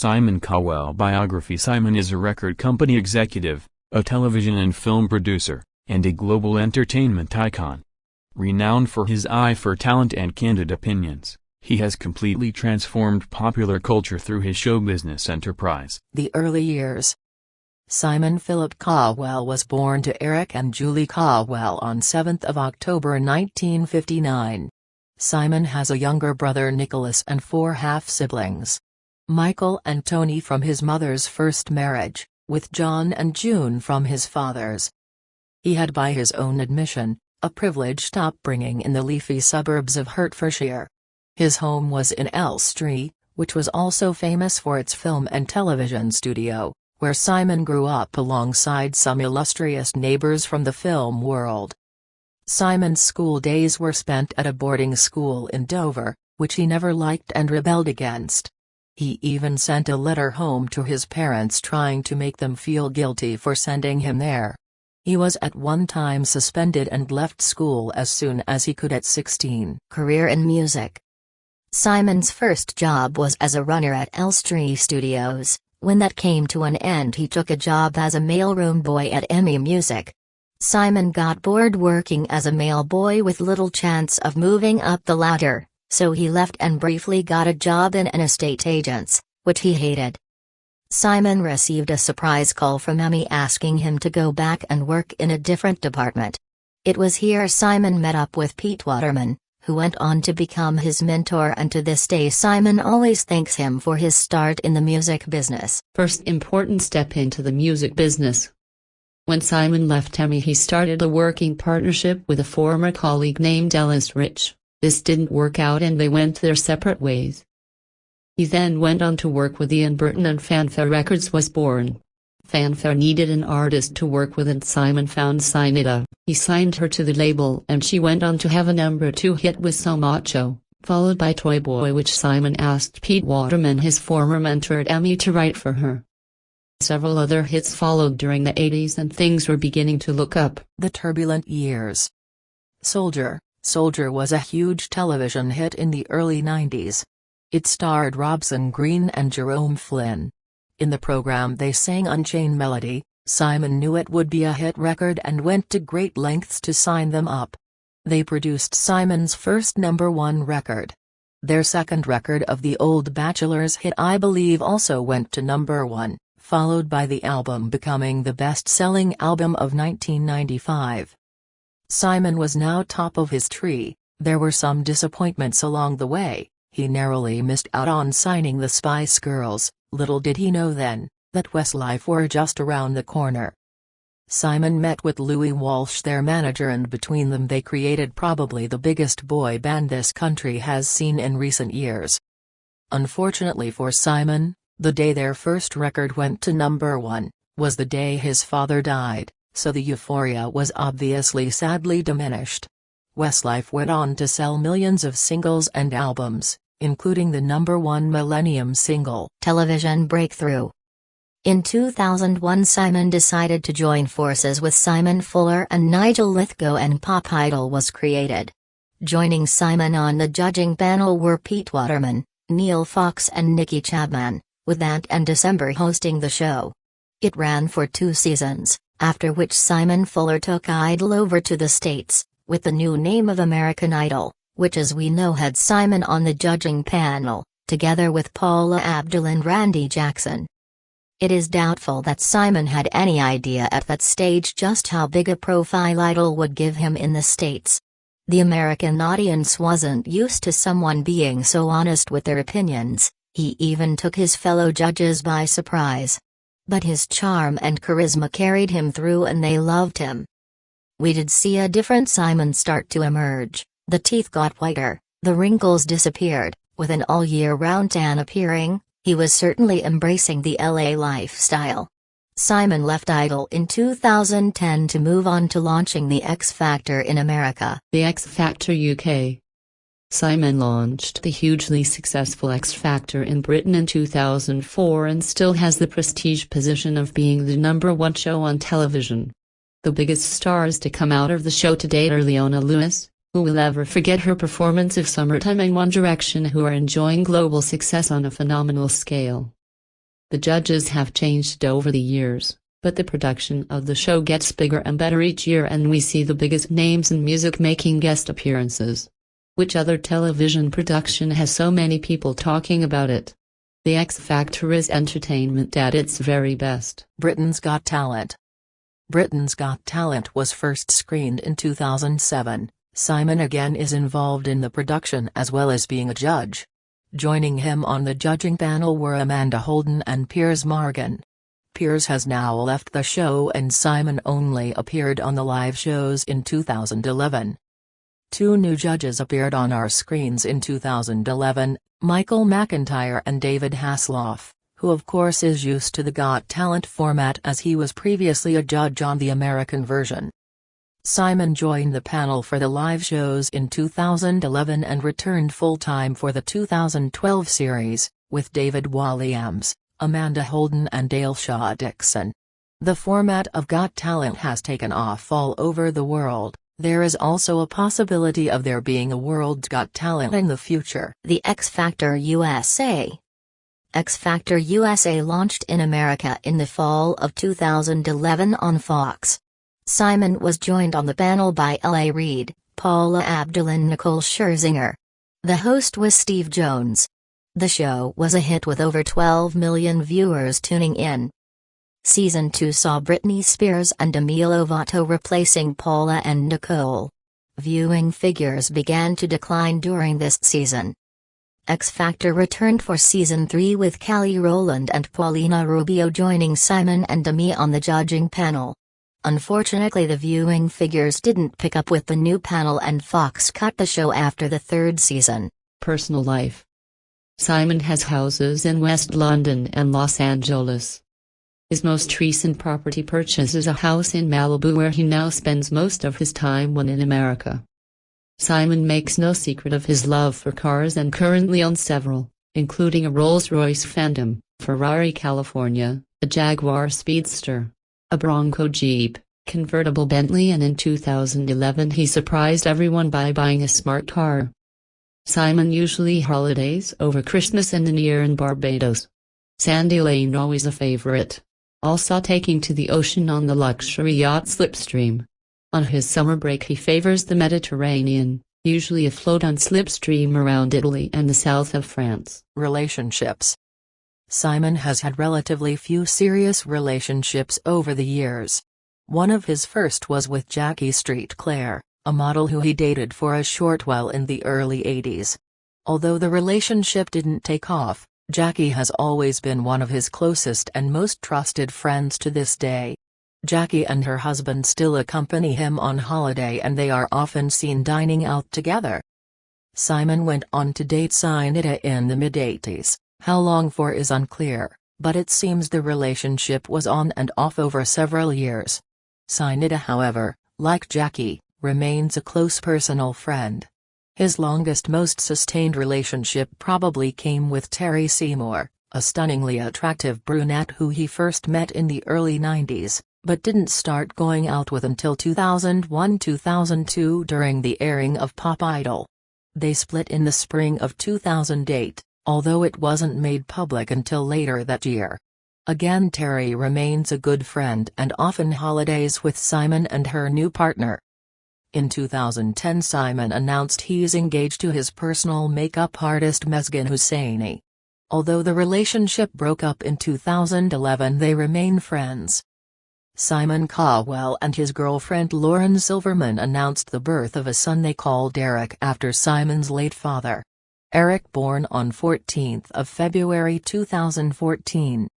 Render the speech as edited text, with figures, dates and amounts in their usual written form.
Simon Cowell biography. Simon is a record company executive, a television and film producer, and a global entertainment icon. Renowned for his eye for talent and candid opinions, he has completely transformed popular culture through his show business enterprise. The early years. Simon Philip Cowell was born to Eric and Julie Cowell on 7 October 1959. Simon has a younger brother Nicholas and 4 half-siblings. Michael and Tony from his mother's first marriage, with John and June from his father's. He had, by his own admission, a privileged upbringing in the leafy suburbs of Hertfordshire. His home was in Elstree, which was also famous for its film and television studio, where Simon grew up alongside some illustrious neighbors from the film world. Simon's school days were spent at a boarding school in Dover, which he never liked and rebelled against. He even sent a letter home to his parents trying to make them feel guilty for sending him there. He was at one time suspended and left school as soon as he could at 16. Career in music. Simon's first job was as a runner at Elstree Studios. When that came to an end, he took a job as a mailroom boy at EMI Music. Simon got bored working as a mail boy with little chance of moving up the ladder, so he left and briefly got a job in an estate agent's, which he hated. Simon received a surprise call from EMI asking him to go back and work in a different department. It was here Simon met up with Pete Waterman, who went on to become his mentor, and to this day Simon always thanks him for his start in the music business. First important step into the music business. When Simon left EMI, he started a working partnership with a former colleague named Ellis Rich. This didn't work out and they went their separate ways. He then went on to work with Ian Burton and Fanfare Records was born. Fanfare needed an artist to work with and Simon found Synida. He signed her to the label and she went on to have a #2 hit with So Macho, followed by Toy Boy, which Simon asked Pete Waterman, his former mentor at EMI, to write for her. Several other hits followed during the 80s and things were beginning to look up. The turbulent years. Soldier was a huge television hit in the early 90s. It starred Robson Green and Jerome Flynn. In the program they sang Unchained Melody. Simon knew it would be a hit record and went to great lengths to sign them up. They produced Simon's first #1 record. Their second record, of the Old Bachelors hit I Believe, also went to #1, followed by the album becoming the best-selling album of 1995. Simon was now top of his tree. There were some disappointments along the way. He narrowly missed out on signing the Spice Girls. Little did he know then, that Westlife were just around the corner. Simon met with Louis Walsh, their manager, and between them they created probably the biggest boy band this country has seen in recent years. Unfortunately for Simon, the day their first record went to #1, was the day his father died, so the euphoria was obviously sadly diminished. Westlife went on to sell millions of singles and albums, including the #1 Millennium single. Television breakthrough. In 2001 Simon decided to join forces with Simon Fuller and Nigel Lithgow and Pop Idol was created. Joining Simon on the judging panel were Pete Waterman, Neil Fox and Nicky Chapman, with Ant and December hosting the show. It ran for 2 seasons, after which Simon Fuller took Idol over to the States, with the new name of American Idol, which as we know had Simon on the judging panel, together with Paula Abdul and Randy Jackson. It is doubtful that Simon had any idea at that stage just how big a profile Idol would give him in the States. The American audience wasn't used to someone being so honest with their opinions. He even took his fellow judges by surprise. But his charm and charisma carried him through and they loved him. We did see a different Simon start to emerge. The teeth got whiter, the wrinkles disappeared, with an all-year-round tan appearing. He was certainly embracing the LA lifestyle. Simon left Idol in 2010 to move on to launching the X Factor in America. The X Factor UK. Simon launched the hugely successful X Factor in Britain in 2004 and still has the prestige position of being the #1 show on television. The biggest stars to come out of the show to date are Leona Lewis, who will ever forget her performance of Summertime, and One Direction, who are enjoying global success on a phenomenal scale. The judges have changed over the years, but the production of the show gets bigger and better each year, and we see the biggest names in music making guest appearances. Which other television production has so many people talking about it? The X Factor is entertainment at its very best. Britain's Got Talent. Britain's Got Talent was first screened in 2007. Simon again is involved in the production as well as being a judge. Joining him on the judging panel were Amanda Holden and Piers Morgan. Piers has now left the show and Simon only appeared on the live shows in 2011. Two new judges appeared on our screens in 2011, Michael McIntyre and David Hasselhoff, who of course is used to the Got Talent format as he was previously a judge on the American version. Simon joined the panel for the live shows in 2011 and returned full-time for the 2012 series, with David Walliams, Amanda Holden and Dale Shaw Dixon. The format of Got Talent has taken off all over the world. There is also a possibility of there being a World's Got Talent in the future. The X Factor USA. X Factor USA launched in America in the fall of 2011 on Fox. Simon was joined on the panel by L.A. Reid, Paula Abdul and Nicole Scherzinger. The host was Steve Jones. The show was a hit with over 12 million viewers tuning in. Season 2 saw Britney Spears and Demi Lovato replacing Paula and Nicole. Viewing figures began to decline during this season. X Factor returned for Season 3 with Kelly Rowland and Paulina Rubio joining Simon and Demi on the judging panel. Unfortunately, the viewing figures didn't pick up with the new panel and Fox cut the show after the third season. Personal life. Simon has houses in West London and Los Angeles. His most recent property purchase is a house in Malibu where he now spends most of his time when in America. Simon makes no secret of his love for cars and currently owns several, including a Rolls-Royce Phantom, Ferrari California, a Jaguar Speedster, a Bronco Jeep, convertible Bentley, and in 2011 he surprised everyone by buying a smart car. Simon usually holidays over Christmas and the New Year in Barbados. Sandy Lane always a favorite. Also taking to the ocean on the luxury yacht Slipstream. On his summer break he favors the Mediterranean, usually afloat on Slipstream around Italy and the south of France. Relationships. Simon has had relatively few serious relationships over the years. One of his first was with Jackie Street Clare, a model who he dated for a short while in the early 80s. Although the relationship didn't take off, Jackie has always been one of his closest and most trusted friends to this day. Jackie and her husband still accompany him on holiday and they are often seen dining out together. Simon went on to date Cynida in the mid-80s, how long for is unclear, but it seems the relationship was on and off over several years. Cynida, however, like Jackie, remains a close personal friend. His longest, most sustained relationship probably came with Terry Seymour, a stunningly attractive brunette who he first met in the early 90s, but didn't start going out with until 2001-2002 during the airing of Pop Idol. They split in the spring of 2008, although it wasn't made public until later that year. Again, Terry remains a good friend and often holidays with Simon and her new partner. In 2010, Simon announced he's engaged to his personal makeup artist Mesgan Husseini. Although the relationship broke up in 2011, they remain friends. Simon Cowell and his girlfriend Lauren Silverman announced the birth of a son they called Eric after Simon's late father. Eric, born on 14th of February 2014.